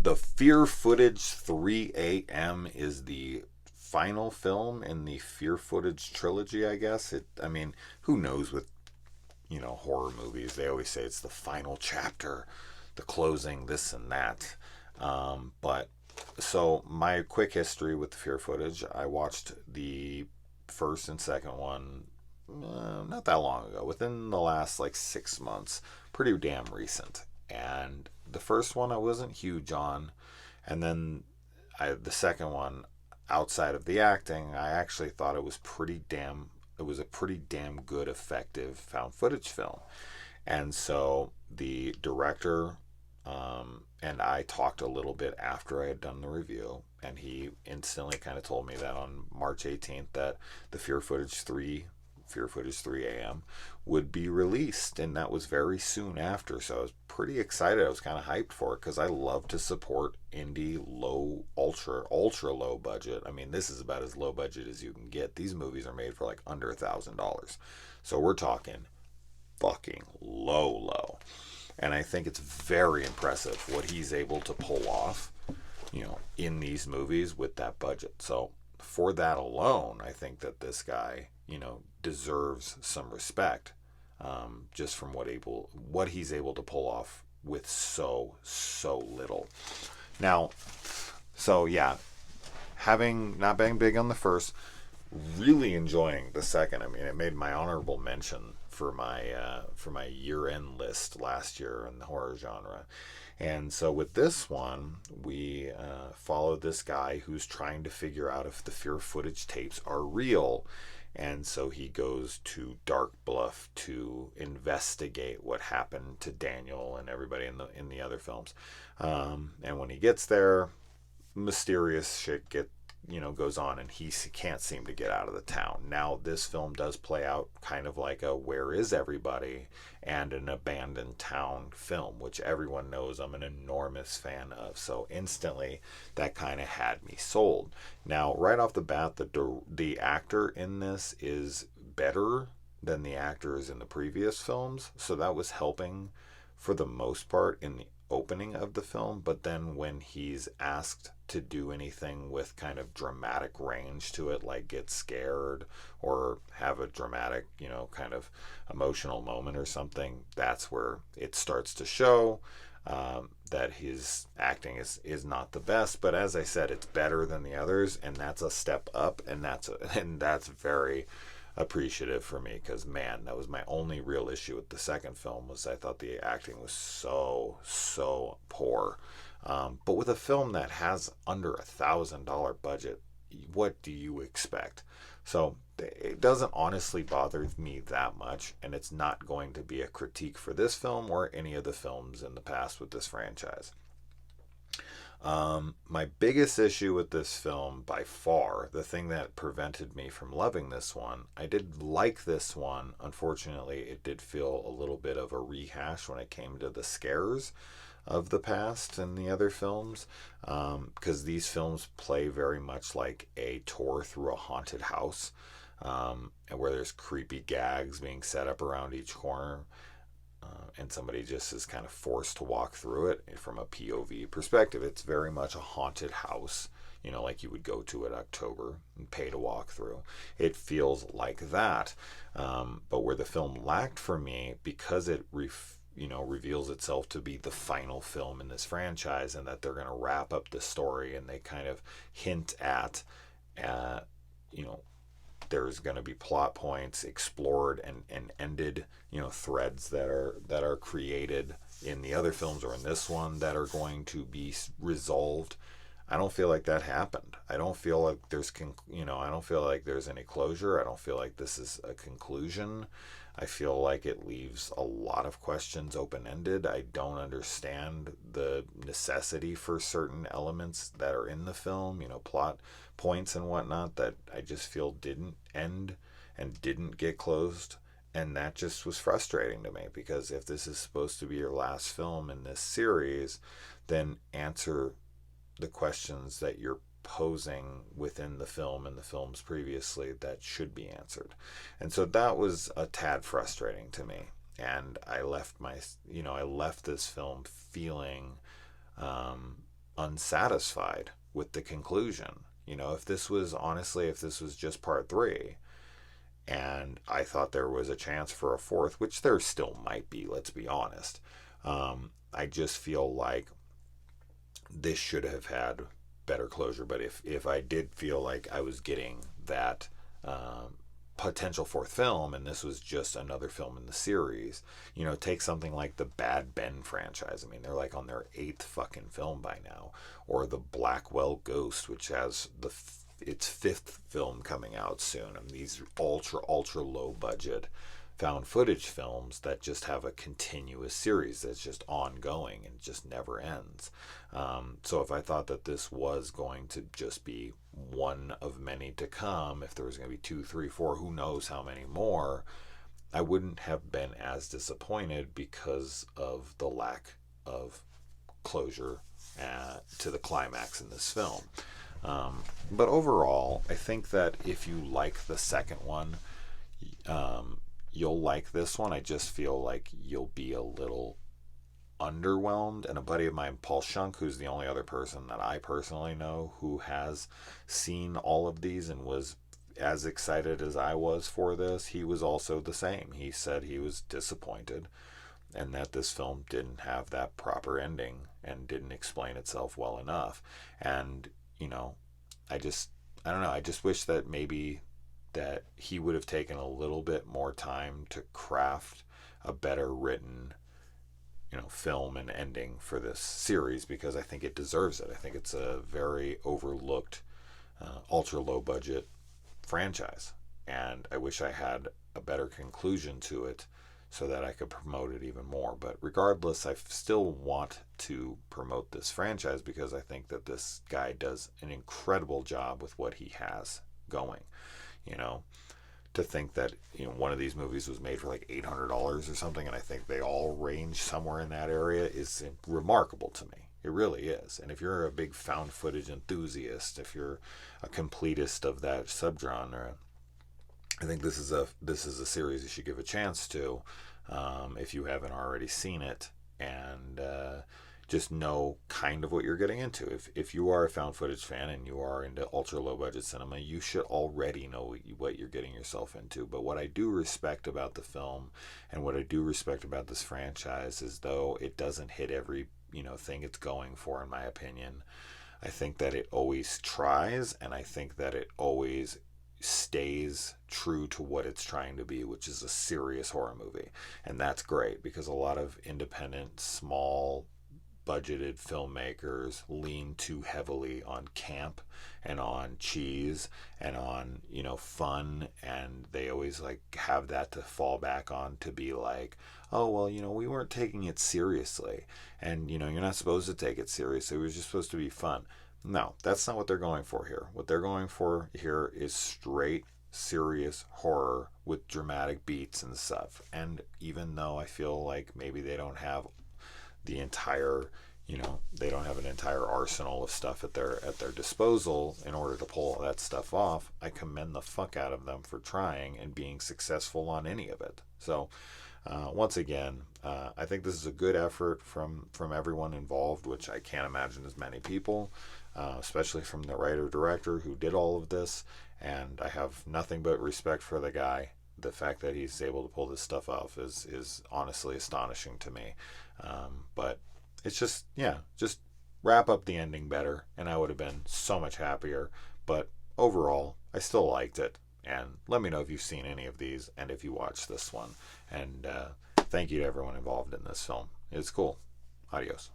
The Fear Footage 3AM is the final film in the Fear Footage trilogy, I guess. I mean, who knows with, horror movies. They always say it's the final chapter, the closing, this and that. But so my quick history with the Fear Footage, I watched the first and second one not that long ago, within the last like 6 months, pretty damn recent. And the first one I wasn't huge on, and then the second one, outside of the acting, I actually thought it was it was a pretty damn good, effective found footage film. And so the director and I talked a little bit after I had done the review, and he instantly kind of told me that on March 18th that the Fear Footage 3AM would be released, and that was very soon after. So I was pretty excited. I was kind of hyped for it because I love to support indie, low, ultra low budget. I mean, this is about as low budget as you can get. These movies are made for like under $1,000, so we're talking fucking low. And I think it's very impressive what he's able to pull off, in these movies with that budget. So for that alone, I think that this guy, deserves some respect, just from what he's able to pull off with so little. Now, so yeah, having not been big on the first, really enjoying the second. I mean, it made my honorable mention for my year-end list last year in the horror genre. And so with this one, we follow this guy who's trying to figure out if the Fear Footage tapes are real. And so he goes to Dark Bluff to investigate what happened to Daniel and everybody in the other films. And when he gets there, mysterious shit goes on, and he can't seem to get out of the town. Now, this film does play out kind of like a Where Is Everybody and an abandoned town film, which everyone knows I'm an enormous fan of. So instantly, that kind of had me sold. Now, right off the bat, the actor in this is better than the actors in the previous films, so that was helping for the most part in the opening of the film. But then when he's asked to do anything with kind of dramatic range to it, like get scared or have a dramatic, kind of emotional moment or something, that's where it starts to show that his acting is not the best. But as I said, it's better than the others, and that's a step up, and that's very appreciative for me, because man, that was my only real issue with the second film, was I thought the acting was so poor. But with a film that has under $1,000 budget, what do you expect? So it doesn't honestly bother me that much, and it's not going to be a critique for this film or any of the films in the past with this franchise. My biggest issue with this film, by far, the thing that prevented me from loving this one, I did like this one. Unfortunately, it did feel a little bit of a rehash when it came to the scares of the past and the other films, because these films play very much like a tour through a haunted house, and where there's creepy gags being set up around each corner. And somebody just is kind of forced to walk through it from a POV perspective. It's very much a haunted house, like you would go to at October and pay to walk through. It feels like that. But where the film lacked for me, because it reveals itself to be the final film in this franchise, and that they're going to wrap up the story, and they kind of hint at, there's going to be plot points explored and ended, threads that are created in the other films or in this one that are going to be resolved. I don't feel like that happened. I don't feel like I don't feel like there's any closure. I don't feel like this is a conclusion. I feel like it leaves a lot of questions open-ended. I don't understand the necessity for certain elements that are in the film, plot points and whatnot, that I just feel didn't end and didn't get closed. And that just was frustrating to me, because if this is supposed to be your last film in this series, then answer the questions that you're posing within the film and the films previously that should be answered. And so that was a tad frustrating to me. And I left this film feeling unsatisfied with the conclusion. You know, if this was honestly, if this was just part three, and I thought there was a chance for a fourth, which there still might be, let's be honest. I just feel like this should have had better closure. But if I did feel like I was getting that potential fourth film, and this was just another film in the series, you know, take something like the Bad Ben franchise. I mean, they're like on their 8th fucking film by now, or the Blackwell Ghost, which has its 5th film coming out soon. I mean, these ultra low budget found footage films that just have a continuous series that's just ongoing and just never ends. So if I thought that this was going to just be one of many to come, if there was going to be 2, 3, 4, who knows how many more, I wouldn't have been as disappointed because of the lack of closure to the climax in this film. But overall, I think that if you like the second one, you'll like this one. I just feel like you'll be a little underwhelmed. And a buddy of mine, Paul Shunk, who's the only other person that I personally know who has seen all of these and was as excited as I was for this, he was also the same. He said he was disappointed and that this film didn't have that proper ending and didn't explain itself well enough. And, you know, I don't know, I just wish that maybe that he would have taken a little bit more time to craft a better written, you know, film and ending for this series, because I think it deserves it. I think it's a very overlooked, ultra low budget franchise, and I wish I had a better conclusion to it so that I could promote it even more. But regardless, I still want to promote this franchise because I think that this guy does an incredible job with what he has going. You know, to think that, you know, one of these movies was made for like $800 or something, and I think they all range somewhere in that area, is remarkable to me. It really is. And if you're a big found footage enthusiast, if you're a completist of that subgenre, I think this is a series you should give a chance to, if you haven't already seen it, and just know kind of what you're getting into. If you are a found footage fan and you are into ultra low budget cinema, you should already know what you're getting yourself into. But what I do respect about the film and what I do respect about this franchise is, though it doesn't hit every, you know, thing it's going for, in my opinion, I think that it always tries, and I think that it always stays true to what it's trying to be, which is a serious horror movie. And that's great, because a lot of independent, small budgeted filmmakers lean too heavily on camp and on cheese and on, you know, fun, and they always like have that to fall back on, to be like, oh well, you know, we weren't taking it seriously, and you know, you're not supposed to take it seriously, it was just supposed to be fun. No, that's not what they're going for here. What they're going for here is straight serious horror with dramatic beats and stuff. And even though I feel like maybe they don't have the entire, you know, they don't have an entire arsenal of stuff at their disposal in order to pull all that stuff off, I commend the fuck out of them for trying and being successful on any of it. So once again, I think this is a good effort from everyone involved, which I can't imagine as many people, especially from the writer director who did all of this. And I have nothing but respect for the guy. The fact that he's able to pull this stuff off is honestly astonishing to me. But it's just wrap up the ending better, and I would have been so much happier. But overall, I still liked it. And let me know if you've seen any of these and if you watched this one. And thank you to everyone involved in this film. It's cool. Adios.